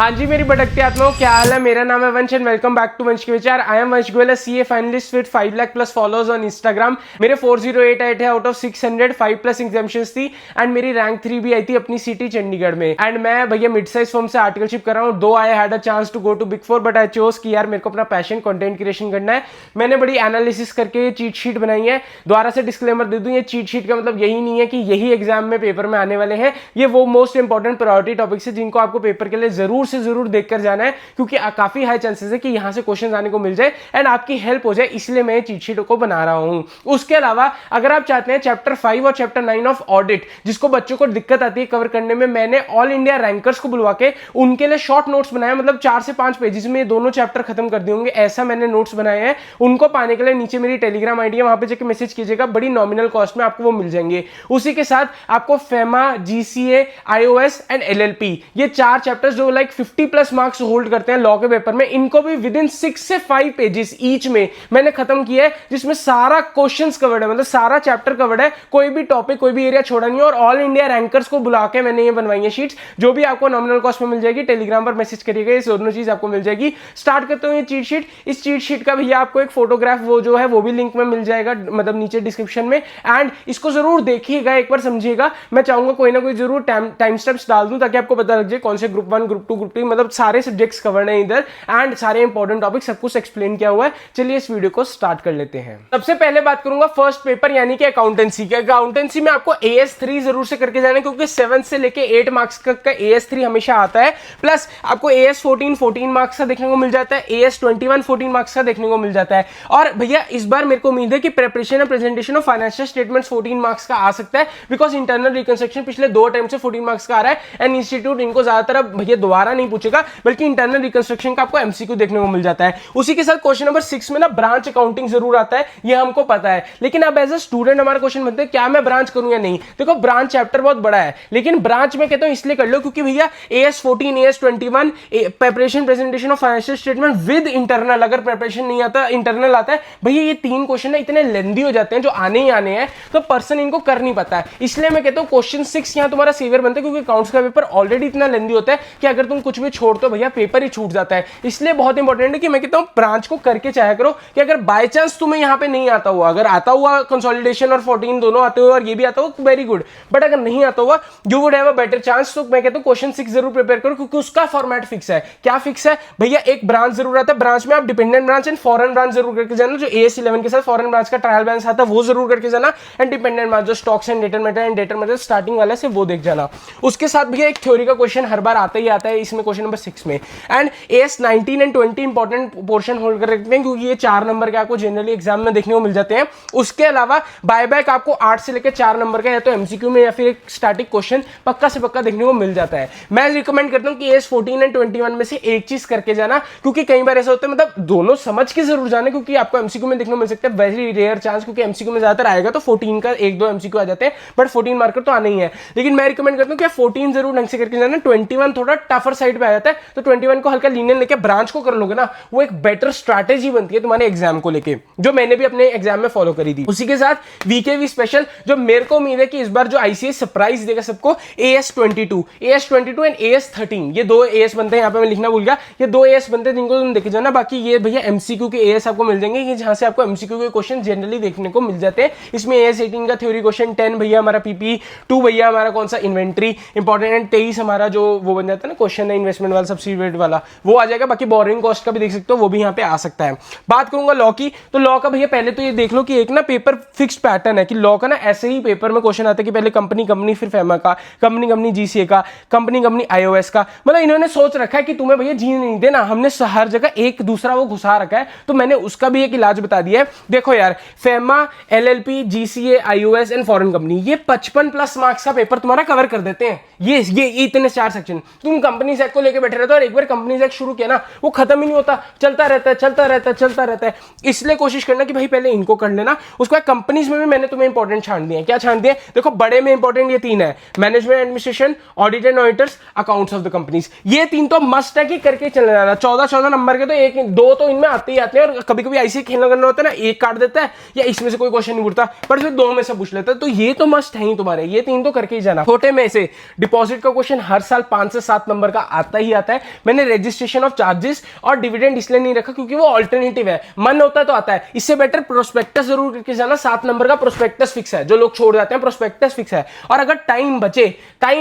हाँ जी मेरी भटकती आत्माओं, क्या हाल है। मेरा नाम है वंश एंड वेलकम बैक टू वंश के विचार। आई एम वंश Goyal, CA finalist with 5 lakh plus followers on Instagram. मेरे 4088 है आउट ऑफ 600, 5 प्लस एग्जाम्शंस थी एंड मेरी रैंक 3 भी आई थी अपनी सिटी चंडीगढ़ में। एंड मैं भैया मिड साइज फर्म से आर्टिकलशिप कर रहा हूँ। Though I had a chance to go to big 4 but I chose कि यार मेरे को अपना पैशन कंटेंट क्रिएशन करना है। मैंने बड़ी एनालिसिस करके चीट शीट बनाई है। दोबारा से डिस्क्लेमर दे दूं, ये चीट शीट का मतलब यही नहीं है कि यही एग्जाम में पेपर में आने वाले हैं। ये वो मोस्ट इंपॉर्टेंट प्रायोरिटी टॉपिक्स है जिनको आपको पेपर के लिए जरूर से जरूर देखकर जाना है, क्योंकि काफी हाई चांसेस है कि यहां से क्वेश्चन आने को मिल जाए एंड आपकी हेल्प हो जाए, इसलिए मैं चीट शीट को बना रहा हूं। उसके अलावा अगर आप चाहते हैं चैप्टर 5 और चैप्टर 9 ऑफ ऑडिट, जिसको बच्चों को दिक्कत आती है कवर करने में, मैंने ऑल इंडिया रैंकर्स को बुलवा के उनके लिए शॉर्ट नोट्स बनाए, मतलब 4 से 5 पेजेस में ये दोनों चैप्टर खत्म कर दिए होंगे, ऐसा मैंने नोट्स बनाए हैं। उनको पाने के लिए नीचे मेरी टेलीग्राम आईडी है, वहां पे जाकर मैसेज कीजिएगा, बड़ी नॉमिनल कॉस्ट में आपको वो मिल जाएंगे। उसी के साथ आपको FEMA, GCA, iOS and LLP, ये 4 चैप्टर्स जो लाइक 50 प्लस मार्क्स होल्ड करते हैं लॉ के पेपर में, इनको भी विद इन 6 से 5 पेजेस ईच में मैंने खत्म किया है, जिसमें सारा क्वेश्चंस कवर्ड है, मतलब सारा चैप्टर कवर्ड है, कोई भी टॉपिक कोई भी एरिया छोड़ा नहीं है। और ऑल इंडिया रैंकर्स को बुला के मैंने ये बनवाई है शीट्स, जो भी आपको नॉमिनल कॉस्ट में मिल जाएगी। टेलीग्राम पर मैसेज करिएगा, ये दोनों चीज आपको मिल जाएगी। स्टार्ट करते हो ये चीट शीट। इस चीट शीट का भैया आपको एक फोटोग्राफ वो जो है वो भी लिंक में मिल जाएगा, मतलब नीचे डिस्क्रिप्शन में। एंड इसको जरूर देखिएगा, एक बार समझिएगा। मैं चाहूंगा कोई ना कोई जरूर टाइम स्टेप्स डाल दूं ताकि आपको पता लग जाए कौन से ग्रुप 1, ग्रुप 2, ग्रुप 3, मतलब सारे सब्जेक्ट्स कवर है इधर एंड सारे इंपॉर्टेंट टॉपिक सब कुछ एक्सप्लेन किया हुआ है। चलिए इस वीडियो को स्टार्ट कर लेते हैं। सबसे पहले बात करूंगा फर्स्ट पेपर यानी कि अकाउंटेंसी के। अकाउंटेंसी में आपको AS3 जरूर से करके जाना है, क्योंकि 7 से लेके 8 मार्क्स का AS3 हमेशा आता है। प्लस आपको AS14 14 मार्क्स का देखने को मिल जाता है, AS21 14 मार्क्स का देखने को मिल जाता है। और भैया इस बार मेरे को उम्मीद है कि प्रिपरेशन और presentation of financial statements 14 marks का आ सकता है, बिकॉज इंटरनल रिकंस्ट्रक्शन पिछले 2 अटेम्प्ट से 14 मार्क्स का आ रहा है एंड इंस्टीट्यूट इनको ज्यादातर भैया दोबारा नहीं पूछेगा, बल्कि इंटरनल रिकंस्ट्रक्शन का आपको MCQ देखने को मिल जाता है। उसी के साथ क्वेश्चन नंबर 6 में ना ब्रांच अकाउंटिंग जरूर आता है, ये हमको पता है। लेकिन अब एज अ स्टूडेंट हमारा क्वेश्चन बनते हैं क्या मैं ब्रांच करूं या नहीं। देखो ब्रांच चैप्टर बहुत बड़ा है, लेकिन ब्रांच में कहता हूं इसलिए कर लो क्योंकि भैया AS14, AS21 preparation presentation of financial statement with internal, अगर प्रिपरेशन नहीं आता इंटरनल आता है, भैया ये 3 क्वेश्चन ना इतने लेंदी हो जाते हैं जो आने ही आने हैं, तो पर्सन इनको कर नहीं पाता है। इसलिए मैं कहता हूं क्वेश्चन 6 यहां तुम्हारा सेवियर बनता है, क्योंकि अकाउंट्स का पेपर ऑलरेडी इतना लेंदी होता है कि अगर तुम कुछ भी छोड़ तो भैया पेपर ही छूट जाता है। इसलिए बहुत इंपॉर्टेंट है कि मैं कहता हूं ब्रांच को करके चाहे करो, कि अगर बाय चांस तुम्हें यहां पे नहीं आता हुआ, अगर आता हुआ कंसोलिडेशन और 14 दोनों आते हुए और ये भी आता हुआ, वेरी गुड। बट अगर नहीं आता हुआ, you would have a better chance. तो मैं कहता हूं क्वेश्चन 6 जरूर प्रिपेयर करो, क्योंकि उसका फॉर्मेट फिक्स है। क्या फिक्स है भैया? एक ब्रांच जरूर आता है, ब्रांच में आप dependent branch and foreign branch जरूर करके जाना। जो AS11 के साथ फॉरेन ब्रांच का ट्रायल बैलेंस आता है वो जरूर करके जाना, एंड डिपेंडेंट ब्रांच जो stocks and debtor matter starting वाला से वो देख जाना। उसके साथ भैया एक थ्योरी का क्वेश्चन हर बार आता ही आता है इसमें, क्वेश्चन नंबर 6 में। And AS19 and 20 important portion hold कर रखते हैं, क्योंकि ये 4 नंबर के आपको जनरली एग्जाम में देखने को मिल जाते हैं। उसके अलावा बायबैक आपको 8 से लेकर 4 नंबर का या तो MCQ में या फिर एक स्टैटिक क्वेश्चन पक्का से पक्का देखने को मिल जाता है। मैं रिकमेंड करता हूं कि AS14 एंड 21 में से एक चीज करके जाना, क्योंकि कई बार ऐसा होता है, मतलब दोनों समझ के जरूर जाना, क्योंकि आपको MCQ में देखने को मिल सकता है, वेरी रेयर चांस, क्योंकि MCQ में ज्यादातर आएगा तो 14 का 1-2 MCQ आ जाते हैं, बट 14 मार्कर तो आने ही है। लेकिन मैं रिकमेंड करता हूं कि 14 जरूर ढंग से करके जाना। 21 थोड़ा टफर साइड पे आ जाता है, तो 21 को हल्का लीनियन लेके ब्रांच को कर लोगे ना, वो एक बेटर स्ट्रैटेजी बनती है तुम्हारे एग्जाम को लेके, जो मैंने भी अपने एग्जाम में फॉलो करी थी। उसी के साथ VKV स्पेशल, जो मेरे को उम्मीद है कि इस बार जो ICAS सरप्राइज देगा सबको, AS22 एंड AS13, ये 2 AS बनते हैं। यहाँ पे मैं लिखना भूल गया, ये 2 AS बनते हैं जिनको तुम देखे जाना। बाकी ये भैया MCQ के AS आपको मिल जाएंगे, जहां से आपको MCQ के क्वेश्चन जनरली देखने को मिल जाते हैं। इसमें AS18 का थ्योरी क्वेश्चन, 10 भैया हमारा PP2 भैया हमारा कौन सा इन्वेंट्री इंपॉर्टेंट, एंड 23 हमारा जो वो बन जाता है ना क्वेश्चन है इन्वेस्टमेंट वाला, सब्सिडी वाला, वो आ जाएगा। बाकी बोरिंग कॉस्ट का भी देख सकते हो, वो भी यहाँ पे आ सकता है। बात करूंगा लॉ की, तो लॉ का भैया पहले तो ये देख लो कि एक ना पेपर फिक्स पैटर्न है कि लॉ का ना ऐसे ही पेपर में क्वेश्चन आता है कि पहले कंपनी फिर फेमा का, कंपनी GCA का, कंपनी IOS का। मतलब इन्होंने सोच रखा है कि तुम्हें भैया जीने नहीं देना, हमने हर जगह एक दूसरा वो घुसा रखा है, तो मैंने उसका भी एक इलाज बता दिया है। देखो यार, FEMA, LLP, GCA, IOS and foreign company, ये 55 प्लस मार्क्स का पेपर तुम्हारा कवर कर देते हैं। ये इतने 4 सेक्शन, तुम कंपनी सेक्ट को लेकर बैठे रहते हो, और एक बार कंपनी सेक्ट शुरू किया ना, वो खत्म ही नहीं होता, चलता रहता है। इसलिए कोशिश करना कि भाई पहले इनको कर लेना। उसके बाद कंपनीज में भी मैंने तुम्हें इंपॉर्टेंट छांट दिए। क्या छांट दिए? देखो बड़े में इंपॉर्टेंट ये 3 है, management administration, audit and auditors, accounts of the companies. ये 3 तो मस्ट है कि करके चले जाना। 14 नंबर के तो 1-2 तो इनमें आते ही आते हैं, और कभी कभी ऐसे खेलना करना होता है ना, एक काट देता है या इसमें से कोई क्वेश्चन नहीं उठता, पर फिर 2 में से पूछ लेता है। तो ये तो मस्ट है ही तुम्हारे, ये 3 तो करके ही जाना। छोटे में से डिपॉजिट का क्वेश्चन हर साल 5 से 7 नंबर का आता ही आता है। मैंने रजिस्ट्रेशन ऑफ चार्जेस और डिविडेंड इसलिए नहीं रखा क्योंकि वो ऑल्टरनेटिव है, मन होता है तो आता है। इससे बेटर प्रोस्पेक्टस जरूर करके जाना, 7 नंबर का प्रोस्पेक्टस फिक्स है, जो लोग छोड़ जाते हैं प्रोस्पेक्टस फिक्स है। और अगर टाइम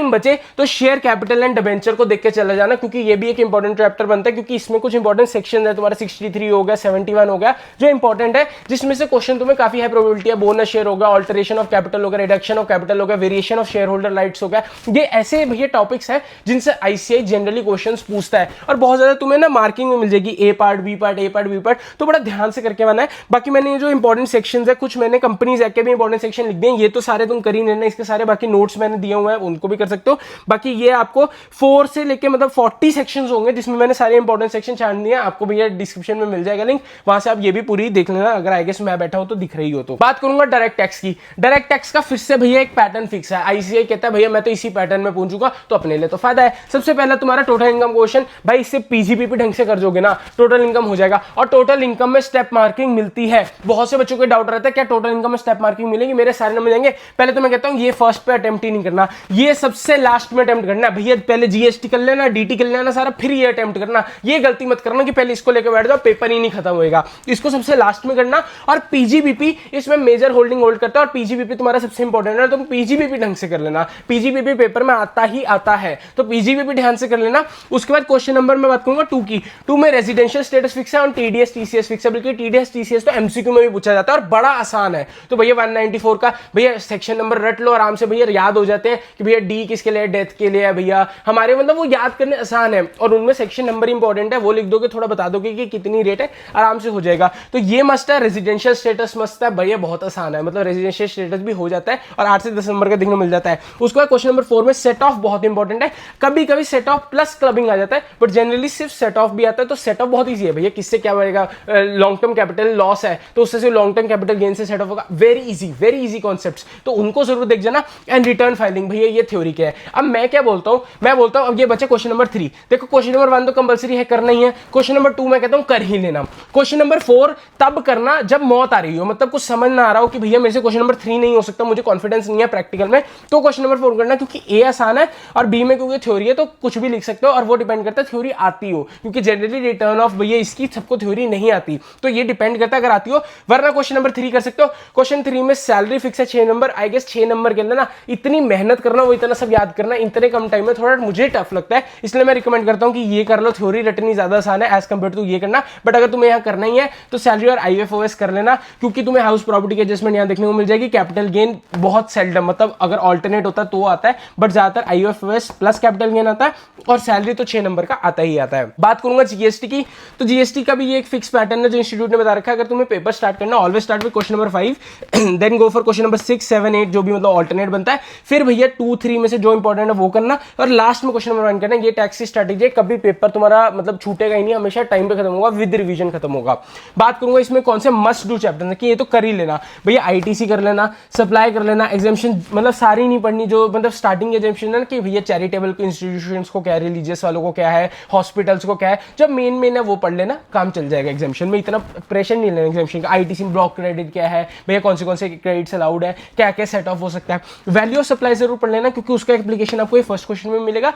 बचे तो शेयर कैपिटल एंड डिबेंचर को देख के चला जाना, क्योंकि ये भी एक इंपॉर्टेंट चैप्टर बनता है, क्योंकि इसमें कुछ इंपॉर्टेंट सेक्शन है, तुम्हारा 63 हो गया, 71 हो गया, जो इंपॉर्टेंट है, जिसमें से क्वेश्चन तुम्हें काफी हाई प्रोबेबिलिटी है। बोनस शेयर होगा, ऑल्टरेशन ऑफ कैपिटल होगा, रिडक्शन ऑफ कैपिटल होगा, variation of share holder rights होगा। ये ऐसे भैया टॉपिक्स है जिनसे आईसीआई जनरली क्वेश्चंस पूछता है, और बहुत ज्यादा तुम्हें ना मार्किंग में मिल जाएगी, ए पार्ट, बी पार्ट, ए पार्ट, बी पार्ट, तो बड़ा ध्यान से करके आना है। बाकी मैंने ये जो इंपॉर्टेंट सेक्शंस है, कुछ मैंने कंपनीज एक्ट के भी इंपॉर्टेंट सेक्शन लिख दिए, ये तो सारे तुम कर ही लेना, इसके सारे बाकी नोट्स मैंने दिए हुए हैं, उनको भी कर सकते हो। बाकी ये आपको 4 से लेके मतलब 40 सेक्शंस होंगे, जिसमें मैंने सारे इंपॉर्टेंट सेक्शन छाट दिए, आपको भैया डिस्क्रिप्शन में मिल जाएगा लिंक, वहां से आप ये भी पूरी देख लेना, अगर आई गेस मैं बैठा हूं तो दिख रही हो तो। बात करूंगा डायरेक्ट टैक्स की। डायरेक्ट टैक्स का फिर से भैया एक पैटर्न फिक्स है, आईसीआई कहता है भैया मैं तो इसी पैटर्न में पूछूंगा, तो अपने लिए तो फायदा है। सबसे पहला तुम्हारा टोटल इनकम क्वेश्चन, भाई इससे पीजीपीपी ढंग से कर दोगे ना, टोटल इनकम हो जाएगा। और टोटल इनकम में स्टेप मार्किंग मिलती है, बहुत से बच्चों को डाउट रहता है क्या टोटल इनकम में स्टेप मार्किंग मिलेगी, मेरे सारे नंबर जाएंगे। पहले तो मैं कहता हूं ये फर्स्ट पे अटेम्प्ट ही नहीं करना, ये सबसे लास्ट में अटेम्प्ट करना भैया। पहले जीएसटी कर लेना, डीटी कर लेना सारा, फिर ये अटेम्प्ट करना। ये गलती मत करना कि पहले इसको लेकर बैठ जाओ, पेपर ही नहीं खत्म होएगा, इसको सबसे लास्ट में करना। और पीजीबीपी इसमें मेजर होल्डिंग होल्ड करता है, और पीजीबीपी तुम्हारा सबसे इंपॉर्टेंट है, तुम पीजीबीपी ढंग से कर लेना, पीजीबीपी पेपर में आता ही आता है, तो पीजीबीपी ध्यान से कर लेना। उसके बाद क्वेश्चन नंबर में बात करूंगा 2 की। 2 में रेजिडेंशियल स्टेटस फिक्स है और टीडीएस टीसीएस फिक्स है, बल्कि टीडीएस टीसीएस तो एमसीक्यू में भी पूछा जाता है और बड़ा आसान है। तो भैया 194 का भैया सेक्शन नंबर रट लो आराम से, भैया याद हो जाते हैं कि भैया डी किसके लिए, डेथ के लिए है भैया हमारे, मतलब वो याद करने आसान है। और उनमें सेक्शन नंबर इंपॉर्टेंट है, वो लिख दोगे, थोड़ा बता दोगे कि कितनी रेट है, आराम से हो जाएगा। तो ये मस्ट है, रेजिडेंशियल स्टेटस मस्ट है भैया, बहुत आसान है, मतलब रेजिडेंशियल स्टेटस भी हो जाता है और 8 से 10 नंबर का देखने मिल जाता है। उसके बाद क्वेश्चन नंबर 4 में सेट ऑफ बहुत इंपॉर्टेंट है, कभी कभी सेट ऑफ प्लस क्लबिंग आ जाता है, बट जनरली सिर्फ सेट ऑफ भी आता है। तो सेट ऑफ बहुत ईजी है भैया, किससे क्या बढ़ेगा, लॉन्ग टर्म कैपिटल लॉस है तो उससे सिर्फ लॉन्ग टर्म कैपिटल गेन से सेट ऑफ होगा, वेरी इजी कॉन्सेप्ट्स, तो उनको जरूर देख जाना। एंड रिटर्न फाइलिंग भैया ये थ्योरी क्या है। अब मैं क्या बोलता हूं, मैं बोलता हूं अब ये बचे क्वेश्चन नंबर 3। देखो क्वेश्चन नंबर 1 तो कंपलसरी है, करना ही है। क्वेश्चन नंबर 2 मैं कहता हूं कर ही लेना। क्वेश्चन नंबर 4 तब करना जब मौत आ रही हो, मतलब कुछ समझ ना आ रहा हो कि भैया मेरे से क्वेश्चन नंबर 3 नहीं हो सकता, मुझे कॉन्फिडेंस नहीं है प्रैक्टिकल में, तो क्वेश्चन नंबर 4 करना, क्योंकि ए आसान है और बी में क्योंकि थ्योरी है तो कुछ भी लिख सकते हो, और वो डिपेंड करता है थ्योरी आती हो, क्योंकि जनरली रिटर्न ऑफ भैया इसकी सबको थ्योरी नहीं आती, तो ये डिपेंड करता है अगर आती हो, वरना क्वेश्चन नंबर 3 कर सकते हो। क्वेश्चन 3 में सैलरी फिक्स है 6 नंबर, आई गेस 6 नंबर के अंदर ना इतनी मेहनत करना, वो इतना सब याद करना इतने कम टाइम में थोड़ा मुझे टफ लगता है, इसलिए मैं रिकमेंड करता हूं कि ये कर लो, थ्योरी रटनी ज्यादा आसान है एज कंपेयर टू ये करना। बट अगर तुम्हें यहाँ करना ही है तो सैलरी और आईएफओएस कर लेना, क्योंकि तुम्हें हाउस प्रॉपर्टी की एडजस्टमेंट यहाँ देखने को मिल जाएगी। कैपिटल गेन बहुत सेल्डम, मतलब अगर ऑल्टरनेट होता है तो आता है, बट ज्यादातर आईएफओएस प्लस कैपिटल गेन आता है, और सैलरी तो 6 नंबर का आता ही आता है। बात करूंगा जीएसटी की, तो जीएसटी का भी ये एक फिक्स पैटर्न है जो इंस्टीट्यूट ने बता रखा है। अगर तुम्हें पेपर स्टार्ट करना, always start with question number 5, then go for question number 6, 7, 8 जो भी मतलब ऑल्टरनेट बनता है, फिर भैया 2, 3 में से जो इंपॉर्टेंट है वो करना, और लास्ट में क्वेश्चन नंबर 1 करना। ये टैक्स की स्ट्रैटेजी है, कभी पेपर तुम्हारा मतलब छूटेगा ही नहीं, हमेशा टाइम पे खत्म होगा, विद रिवीजन खत्म होगा। बात करूंगा इसमें कौन से मस्ट डू चैप्टर है कि ये तो कर ही लेना भैया, आईटीसी कर लेना, सप्लाई कर लेना, एग्जामिशन मतलब सारी नहीं पढ़नी, जो मतलब स्टार्टिंग एग्जामिशन है ना कि भैया चैरिटेबल इंस्टीट्यूशंस को क्या है, रिलीजियस वालों को क्या है, हॉस्पिटल्स को क्या है, जब मेन है वो पढ़ लेना, काम चल जाएगा एग्जामिशन में, इतना प्रेशर नहीं लेना एग्जामिशन का। आईटीसी में ब्लॉक क्रेडिट क्या है भैया, कौन से क्रेडिट्स अलाउड है, क्या क्या सेट ऑफ हो सकता है, वैल्यू ऑफ सप्लाई जरूर पढ़ लेना, क्योंकि उसका एप्लीकेशन आपको फर्स्ट क्वेश्चन में मिलेगा,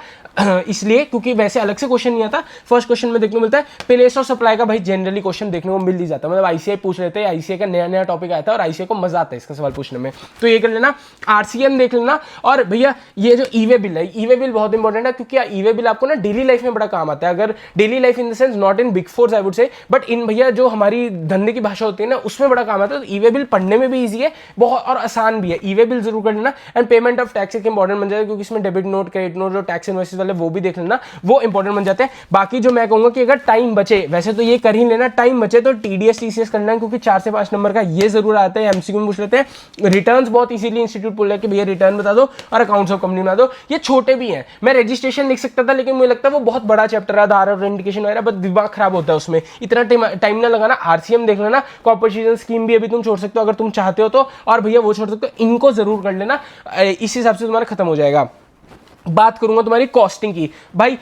इसलिए क्योंकि वैसे अलग से क्वेश्चन नहीं आता, फर्स्ट क्वेश्चन में देखने को मिलता है। प्लेस ऑफ सप्लाई का भाई जनरली क्वेश्चन देखने को मिल ही जाता है, मतलब आईसीआई पूछ लेते हैं, आईसीआई का नया टॉपिक आता है और आईसीआई को मजा आता है इसका सवाल पूछने में, तो ये कर लेना। आरसीएम देख लेना, और भैया ये जो ईवे बिल है, ईवे बिल बहुत इंपॉर्टेंट है, क्योंकि ईवे बिल आपको ना डेली लाइफ में बड़ा काम आता है। अगर daily life in the sense not in big force I would say, but in भैया जो हमारी धंधे की भाषा होती है ना उसमें बड़ा काम आता है, तो ईवे बिल पढ़ने में भी ईजी है बहुत और आसान भी है, ईवे बिल जरूर कर लेना। एंड पेमेंट ऑफ टैक्स एक इंपॉर्टेंट बन जाएगा, क्योंकि इसमें डेबिट नोट, क्रेडिट नोट, जो टैक्स इन्वॉइसेस वाले वो भी देख लेना, वो इंपॉर्टेंट बन जाते हैं। बाकी जो मैं कहूंगा कि अगर टाइम बचे, वैसे तो ये कर ही लेना, टाइम बचे तो टीडीएस टीसीएस करना है, क्योंकि 4 से 5 नंबर का ये जरूर आता है, एमसीक्यू में पूछ लेते हैं। रिटर्न्स बहुत इजीली इंस्टीट्यूट बोल रहा है कि भैया रिटर्न बता दो और अकाउंट्स ऑफ कंपनी बता दो, ये छोटे भी हैं। मैं रजिस्ट्रेशन लिख सकता था, लेकिन मुझे लगता है वो बहुत बड़ा चैप्टर है, आधार और इंडिकेशन वगैरह, बस दिमाग खराब होता है उसमें, इतना टाइम ना लगाना। आरसीएम देख लेना, कॉर्पोरेशन स्कीम भी अभी तुम छोड़ सकते हो अगर तुम चाहते हो तो, और भैया वो छोड़ सकते हो, इनको जरूर कर लेना, इस हिसाब से तुम्हारा खत्म हो जाएगा। बात करूंगा तुम्हारी कॉस्टिंग की। भाई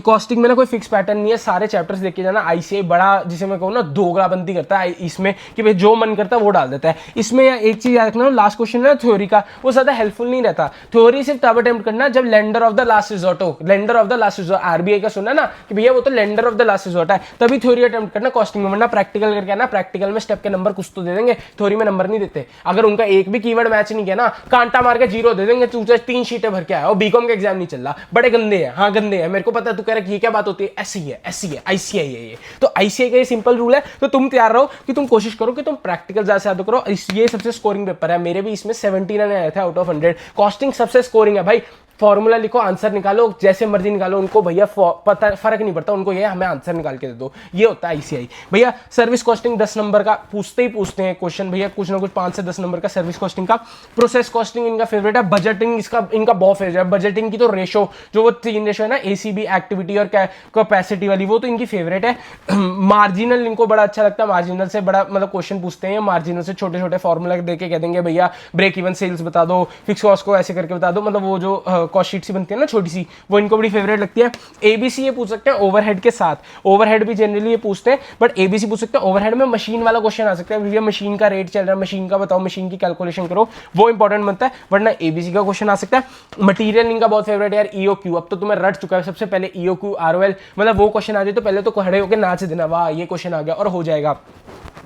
कॉस्टिंग में ना कोई फिक्स पैटर्न नहीं है, सारे चैप्टर्स देख के जाना। आईसीआई बड़ा, जिसे मैं कहूँ ना, दोगलाबंदी करता है इसमें कि भाई जो मन करता है वो डाल देता है। इसमें एक चीज याद रखना, लास्ट क्वेश्चन है थ्योरी का, वो ज्यादा हेल्पफुल नहीं रहता। थ्योरी सिर्फ तब अटेम्प्ट करना जब lender of the last resort हो। Lender of the last resort, RBI का सुना ना कि भैया वो तो lender of the last resort है, तभी थ्योरी अटेम्प्ट करना कॉस्टिंग में, वरना प्रैक्टिकल करके आना। प्रैक्टिकल में स्टेप के नंबर कुछ तो दे देंगे, थ्योरी में नंबर नहीं देते। अगर उनका एक भी कीवर्ड मैच नहीं किया ना, कांटा मार के 0 दे देंगे। तू 3 शीटें भर के आया और बीकॉम का एग्जाम नहीं चल रहा, बड़े गंदे हैं। हाँ गंदे हैं, मेरे को पता है। तू कह रहा है ये क्या बात होती है, ऐसी है आईसीआई है ये। तो आईसीआई का ये सिंपल रूल है। तो तुम तैयार रहो कि तुम कोशिश करो कि तुम प्रैक्टिकल ज्यादा से ज्यादा करो। ये सबसे स्कोरिंग पेपर है, मेरे भी इसमें 79 आए थे आउट ऑफ 100। कॉस्टिंग सबसे स्कोरिंग है भाई। फॉर्मूला लिखो, आंसर निकालो, जैसे मर्जी निकालो, उनको भैया पता फर्क नहीं पड़ता, उनको ये हमें आंसर निकाल के दे दो, ये होता है आईसीआई। भैया सर्विस कॉस्टिंग 10 नंबर का पूछते हैं क्वेश्चन भैया, कुछ ना कुछ 5 से 10 नंबर का सर्विस कॉस्टिंग का। प्रोसेस कॉस्टिंग इनका फेवरेट है। बजटिंग इनका बहुत फेवरेट है। बजटिंग की तो रेशो, जो वो 3 रेशो है ना, एसीबी, एक्टिविटी और कैपेसिटी वाली, वो तो इनकी फेवरेट है। मार्जिनल इनको बड़ा अच्छा लगता है। मार्जिनल से बड़ा मतलब क्वेश्चन पूछते हैं, मार्जिनल से छोटे छोटे फॉर्मूला देके कह देंगे भैया ब्रेक इवन सेल्स बता दो, फिक्स कॉस्ट को ऐसे करके बता दो, मतलब वो जो कॉस्ट शीट सी बनती है ना छोटी सी, वो इनको बड़ी फेवरेट लगती है। एबीसी ये पूछ सकते हैं ओवरहेड के साथ, ओवरहेड भी जनरली ये पूछते हैं, बट एबीसी पूछ सकते हैं। ओवरहेड में मशीन वाला क्वेश्चन आ सकता है, भैया मशीन का रेट चल रहा है, मशीन का बताओ, मशीन की कैलकुलेशन करो, वो इंपॉर्टेंट बनता है, वरना एबीसी का क्वेश्चन आ सकता है। मटीरियल इनका बहुत फेवरेट है यार, ईओक्यू। अब तो तुम्हें रट चुका है, सबसे पहले ईओक्यू आरओएल, मतलब वो क्वेश्चन आ जाए तो पहले तो खड़े होकर नाच देना, वाह ये क्वेश्चन आ गया, और हो जाएगा।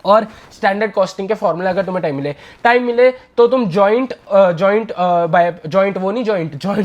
और स्टैंडर्ड कॉस्टिंग के फॉर्मूला, अगर तुम्हें टाइम मिले तो तुम जॉइंट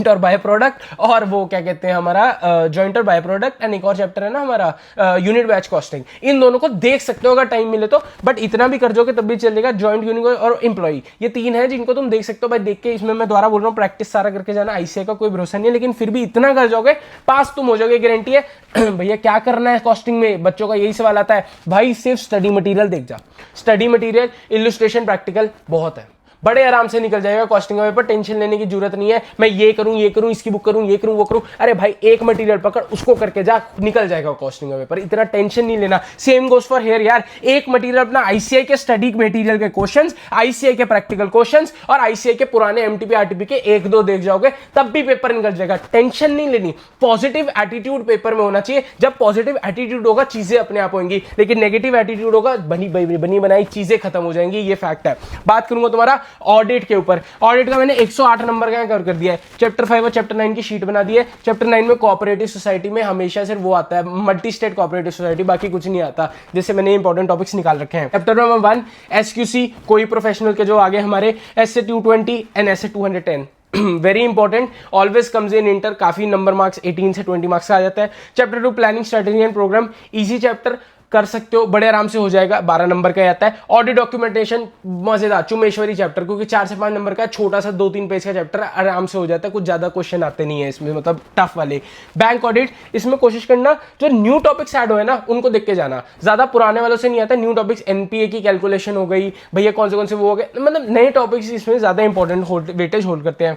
और बाय प्रोडक्ट, और वो क्या कहते हैं हमारा जॉइंट और बाय प्रोडक्ट, एंड एक और चैप्टर है ना हमारा यूनिट बैच कॉस्टिंग, इन दोनों को देख सकते हो अगर टाइम मिले तो। बट इतना भी कर जोगे तब भी चलेगा। जॉइंट, यूनिट और एम्प्लॉई, ये 3 है जिनको तुम देख सकते हो भाई। देख के, इसमें मैं दोबारा बोल रहा हूँ, प्रैक्टिस सारा करके जाना। आईसीआई का कोई भरोसा नहीं है, लेकिन फिर भी इतना कर जाओगे पास तुम हो जाओगे, गारंटी है। भैया क्या करना है कॉस्टिंग में, बच्चों का यही सवाल आता है भाई, सिर्फ स्टडी मटेरियल देख जा। स्टडी मटेरियल, इलस्ट्रेशन, प्रैक्टिकल बहुत है, बड़े आराम से निकल जाएगा कॉस्टिंग का पेपर। टेंशन लेने की जरूरत नहीं है, मैं ये करूं, इसकी बुक करूं, ये करूं, वो करूं। अरे भाई एक मटेरियल पकड़, उसको करके जा, निकल जाएगा कॉस्टिंग का पेपर, इतना टेंशन नहीं लेना। सेम गोज फॉर हियर यार, एक मटेरियल अपना आईसीआई के स्टडी मटेरियल के क्वेश्चंस, आईसीआई के प्रैक्टिकल क्वेश्चंस और आईसीआई के पुराने एमटीपी आरटीपी के 1-2 देख जाओगे, तब भी पेपर निकल जाएगा। टेंशन नहीं लेनी। पॉजिटिव एटीट्यूड पेपर में होना चाहिए। जब पॉजिटिव एटीट्यूड होगा, चीजें अपने आप होंगी, लेकिन नेगेटिव एटीट्यूड होगा, बनी बनाई चीजें खत्म हो जाएंगी, ये फैक्ट है। बात करूंगा तुम्हारा ऑडिट के ऊपर। ऑडिट का मैंने 108 नंबर का कवर कर दिया है। चैप्टर 5 और चैप्टर 9 की शीट बना दी है। चैप्टर 9 में कोऑपरेटिव सोसाइटी में हमेशा सिर्फ वो आता है, मल्टी स्टेट कोऑपरेटिव सोसाइटी, बाकी कुछ नहीं आता, जैसे मैंने इंपॉर्टेंट टॉपिक्स निकाल रखे हैं। चैप्टर नंबर 1 एसक्यूसी, कोई प्रोफेशनल के जो आगे हमारे SA 220 and SA 210, very important, always comes in inter, काफी नंबर मार्क्स 18 से 20 मार्क्स का आ जाता है। Chapter 2 planning strategy and program, easy chapter, कर सकते हो, बड़े आराम से हो जाएगा, 12 नंबर का आता है। ऑडिट डॉक्यूमेंटेशन मजेदार, चुमेश्वरी चैप्टर, क्योंकि 4 से 5 नंबर का छोटा सा 2-3 पेज का चैप्टर, आराम से हो जाता है, कुछ ज्यादा क्वेश्चन आते नहीं है इसमें, मतलब टफ वाले। बैंक ऑडिट, इसमें कोशिश करना जो न्यू टॉपिक्स ऐड हुए ना उनको देख के जाना, ज्यादा पुराने वालों से नहीं आता। न्यू टॉपिक्स, एनपीए की कैलकुलेशन हो गई भैया, कौन से वो हो गए, मतलब नए टॉपिक्स इसमें ज्यादा इंपॉर्टेंट वेटेज होल्ड करते हैं।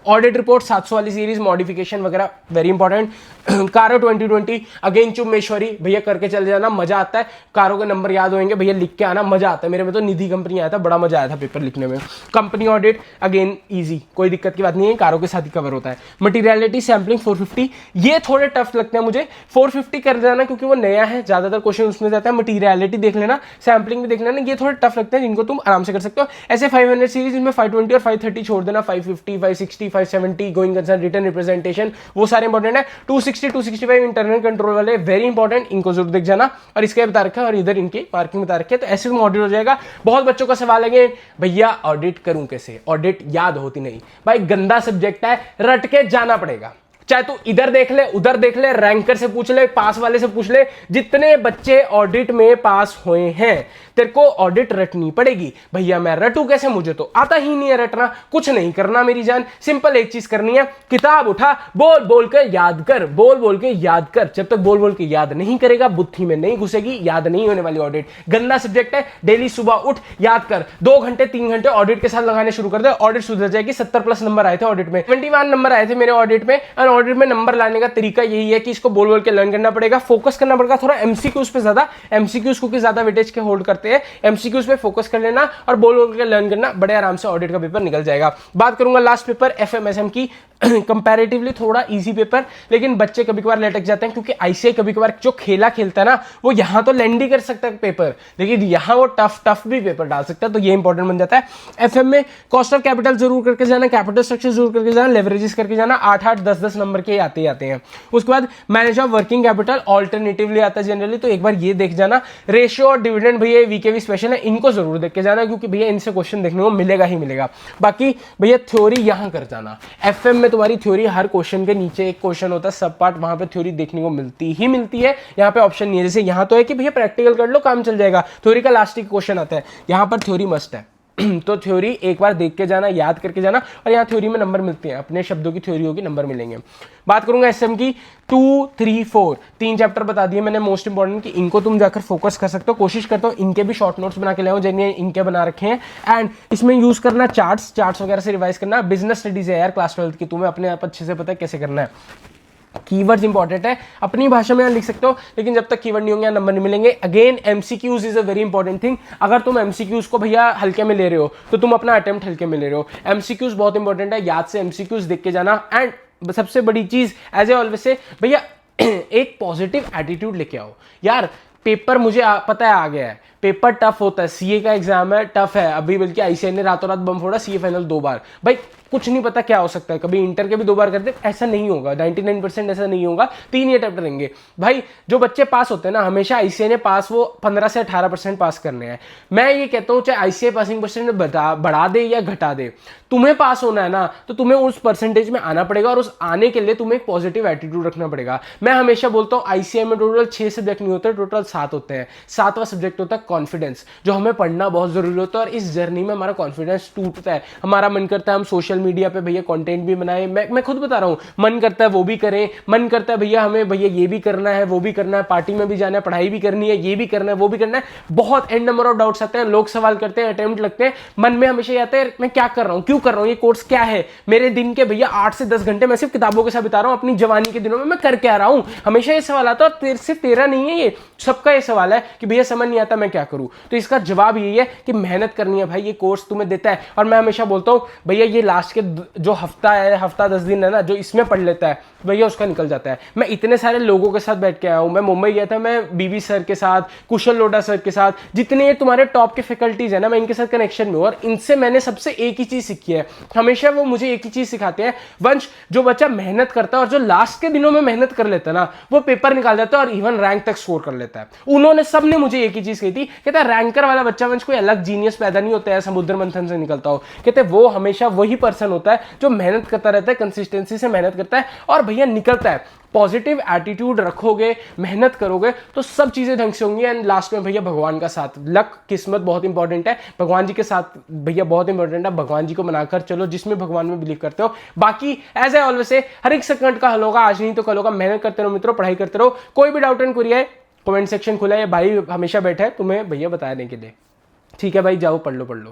ऑडिट रिपोर्ट 700 वाली सीरीज, मॉडिफिकेशन वगैरह वेरी इंपॉर्टेंट। कारो 2020 अगेन चुमेश्वरी, भैया करके चले जाना, मजा आता है। कारों के नंबर याद होंगे भैया, लिख के आना, मजा आता है। मेरे में तो निधि कंपनी आया था, बड़ा मजा आया था पेपर लिखने में। कंपनी ऑडिट अगेन इजी, कोई दिक्कत की बात नहीं है, कारों के साथ ही कवर होता है। मटीरियलिटी सैम्पलिंग 450, ये थोड़े टफ लगते हैं मुझे, 450 कर देना क्योंकि वो नया है, ज्यादातर क्वेश्चन उसमें जाता है। मटीरियलिटी देख लेना, सैम्पलिंग भी देख लेना, ये थोड़े टफ लगते हैं, जिनको तुम आराम से कर सकते हो। ऐसे 500 सीरीज, इनमें 520 और 530 छोड़ देना, 550, 560, 570 गोइंग कंसर्न, रिटर्न रिप्रेजेंटेशन, वो सारे इंपॉर्टेंट है। 260, 265 इंटरनल कंट्रोल वाले वेरी इंपॉर्टेंट, इनको जरूर देख जाना। और इसके बता रखा है और इधर इनकी मार्किंग बता रखी है, तो ऐसे में ऑडिट हो जाएगा। बहुत बच्चों का सवाल है भैया ऑडिट करूं कैसे, ऑडिट याद होती नहीं भाई, गंदा सब्जेक्ट है, रट के जाना पड़ेगा। चाहे तू इधर देख ले, उधर देख ले, रैंकर से पूछ ले, पास वाले से पूछ ले, जितने बच्चे ऑडिट में पास हुए हैं, तेरे को ऑडिट रटनी पड़ेगी। भैया मैं रटू कैसे, मुझे तो आता ही नहीं है रटना। कुछ नहीं करना मेरी जान, सिंपल एक चीज करनी है, किताब उठा, बोल बोल के याद कर, बोल बोल के याद कर। जब तक बोल बोल के याद नहीं करेगा, बुद्धि में नहीं घुसेगी, याद नहीं होने वाली ऑडिट। गंदा सब्जेक्ट है, डेली सुबह उठ, याद कर, 2 घंटे 3 घंटे ऑडिट के साथ लगाने शुरू कर दे, ऑडिट सुधर जाएगी। 70+ नंबर आए थे ऑडिट में, 21 नंबर आए थे मेरे ऑडिट में, और ऑडिट में नंबर लाने का तरीका यही है कि इसको बोल बोल के लर्न करना पड़ेगा, फोकस करना पड़ेगा थोड़ा एमसीक्यूज पे ज्यादा, एमसीक्यूज को ज्यादा वेटेज के होल्ड करते हैं, एमसीक्यूज पे फोकस कर लेना और बोल बोल के लर्न करना, बड़े आराम से ऑडिट का पेपर निकल जाएगा। बात करूंगा लास्ट पेपर एफएमएसएम की, कंपैरेटिवली थोड़ा इजी पेपर, लेकिन बच्चे कभी कभार लटक जाते हैं क्योंकि आईसीआई कभी कभार जो खेला खेलता है ना वो यहां तो लैंडी कर सकता है पेपर, लेकिन यहां वो टफ भी पेपर डाल सकता है, तो ये इंपॉर्टेंट बन जाता है। एफएम में कॉस्ट ऑफ कैपिटल जरूर करके जाना, कैपिटल स्ट्रक्चर जरूर करके जाना, लेवरेजेस करके जाना, 8-8 10-10 नंबर के आते हैं। उसके बाद manage of working capital alternatively आता है जनरली, तो एक बार ये देख जाना। रेशियो और डिविडेंड भैया वीकेवी स्पेशल है, इनको जरूर देख के जाना क्योंकि भैया इनसे क्वेश्चन देखने को मिलेगा ही मिलेगा। बाकी भैया थ्योरी यहां कर जाना, एफएम में तुम्हारी थ्योरी हर क्वेश्चन के नीचे एक क्वेश्चन होता है सब पार्ट, वहां पे थ्योरी देखने को मिलती है, यहाँ पे ऑप्शन नहीं है। जैसे यहाँ तो है कि भैया प्रैक्टिकल कर लो काम चल जाएगा, थ्योरी का लास्ट ही क्वेश्चन आता है, यहाँ पर थ्योरी मस्ट है। तो थ्योरी एक बार देख के जाना, याद करके जाना, और यहाँ थ्योरी में नंबर मिलते हैं, अपने शब्दों की थ्योरी होगी, नंबर मिलेंगे। बात करूंगा एसएम की 2, 3, 4 तीन चैप्टर बता दिए मैंने मोस्ट इंपॉर्टेंट कि इनको तुम जाकर फोकस कर सकते हो। कोशिश करता हूँ इनके भी शॉर्ट नोट्स बना के लाऊं जिन्हें इनके बना रखे हैं, एंड इसमें यूज करना चार्ट्स वगैरह से रिवाइज करना। बिजनेस स्टडीज है यार क्लास 12 की, तुम्हें अपने आप अच्छे से पता है कैसे करना है। कीवर्ड्स इंपॉर्टेंट है, अपनी भाषा में लिख सकते हो, लेकिन जब तक कीवर्ड नहीं होंगे नंबर नहीं मिलेंगे। Again MCQs is a very important thing, अगर तुम एमसीक्यूज को भैया हल्के में ले रहे हो तो तुम अपना अटेम्प्ट हल्के में ले रहे हो। एमसीक्यूज बहुत इंपॉर्टेंट है, याद से एमसीक्यूज देख के जाना। एंड सबसे बड़ी चीज एज ए ऑलवेज से भैया एक पॉजिटिव एटीट्यूड लेके आओ यार। पेपर मुझे पता है आ गया है, पेपर टफ होता है, सीए का एग्जाम है, टफ है, अभी बल्कि आईसीआई ने रातों रात बम फोड़ा, सीए फाइनल 2 बार, भाई कुछ नहीं पता क्या हो सकता है, कभी इंटर के भी 2 बार कर दे, ऐसा नहीं होगा, 99% ऐसा नहीं होगा, 3 ही अटेम्प्ट रहेंगे भाई। जो बच्चे पास होते हैं ना, हमेशा आईसीआई ने पास वो 15 से 18% पास करने हैं। मैं ये कहता हूँ चाहे आईसीआई पासिंग परसेंट बढ़ा दे या घटा दे, तुम्हें पास होना है ना तो तुम्हें उस परसेंटेज में आना पड़ेगा, और उस आने के लिए तुम्हें एक पॉजिटिव एटीट्यूड रखना पड़ेगा। मैं हमेशा बोलता हूँ आईसीआई में टोटल 6 सब्जेक्ट नहीं होते, टोटल 7 होते हैं। 7वां सब्जेक्ट होता है कॉन्फिडेंस, जो हमें पढ़ना बहुत जरूरी होता है, और इस जर्नी में हमारा कॉन्फिडेंस टूटता है। हमारा मन करता है हम सोशल मीडिया पे भैया कंटेंट भी बनाए, मैं खुद बता रहा हूँ, मन करता है वो भी करें, मन करता है भैया हमें भैया ये भी करना है वो भी करना है, पार्टी में भी जाना है, पढ़ाई भी करनी है, ये भी करना है वो भी करना है, बहुत एंड नंबर ऑफ डाउट्स आते हैं, लोग सवाल करते हैं, अटेम्प्ट लगते हैं, मन में हमेशा आता है मैं क्या कर रहा हूँ, क्यों कर रहा हूँ, ये कोर्स क्या है, मेरे दिन के भैया 8 से 10 घंटे मैं सिर्फ किताबों के साथ बिता रहा हूँ, अपनी जवानी के दिनों में मैं कर क्या रहा हूँ, हमेशा ये सवाल आता है। और सिर्फ तेरा नहीं है, ये सबका ये सवाल है कि भैया समझ नहीं आता मैं क्या करूं। तो इसका जवाब यही है कि मेहनत करनी है भाई, ये कोर्स तुम्हें देता है। और मैं हमेशा बोलता हूं भैया ये लास्ट के जो हफ्ता है, हफ्ता 10 दिन है ना, जो इसमें पढ़ लेता है भैया उसका निकल जाता है। मैं इतने सारे लोगों के साथ बैठ के आया हूं, मैं मुंबई गया था, मैं बीबी सर के साथ, कुशल लोढ़ा सर के साथ, जितने तुम्हारे टॉप के फैकल्टीज है ना, मैं इनके साथ कनेक्शन में हूं, और इनसे मैंने सबसे एक ही चीज सीखी है, हमेशा वो मुझे एक ही चीज सिखाते हैं, वंश जो बच्चा मेहनत करता है और जो लास्ट के दिनों में मेहनत कर लेता है ना, वो पेपर निकाल जाता है और इवन रैंक तक स्कोर कर लेता है। उन्होंने सबने मुझे एक ही चीज कही थी, कहता है रैंकर वाला बच्चा वंश कोई अलग जीनियस पैदा नहीं होता है समुद्र मंथन से निकलता हो, कहते वो हमेशा वही पर्सन होता है जो मेहनत करता रहता है, कंसिस्टेंसी से मेहनत करता है और भैया निकलता है। पॉजिटिव एटीट्यूड रखोगे, मेहनत करोगे तो सब चीजें ढंग से होंगी। एंड लास्ट में भैया भगवान का साथ, लक, किस्मत बहुत इंपॉर्टेंट है, भगवान जी के साथ भैया बहुत इंपॉर्टेंट है। भगवान जी को मनाकर चलो, जिसमें भगवान में बिलीव करते हो। बाकी एज ए ऑलवेज से हर एक सेकंड का हल होगा, आज नहीं तो कल होगा। मेहनत करते रहो मित्रों, पढ़ाई करते रहो। कोई भी डाउट एंड क्वेरी है, कमेंट सेक्शन खुला है, भाई हमेशा बैठा है तुम्हें भैया बताने के लिए। ठीक है भाई, जाओ पढ़ लो।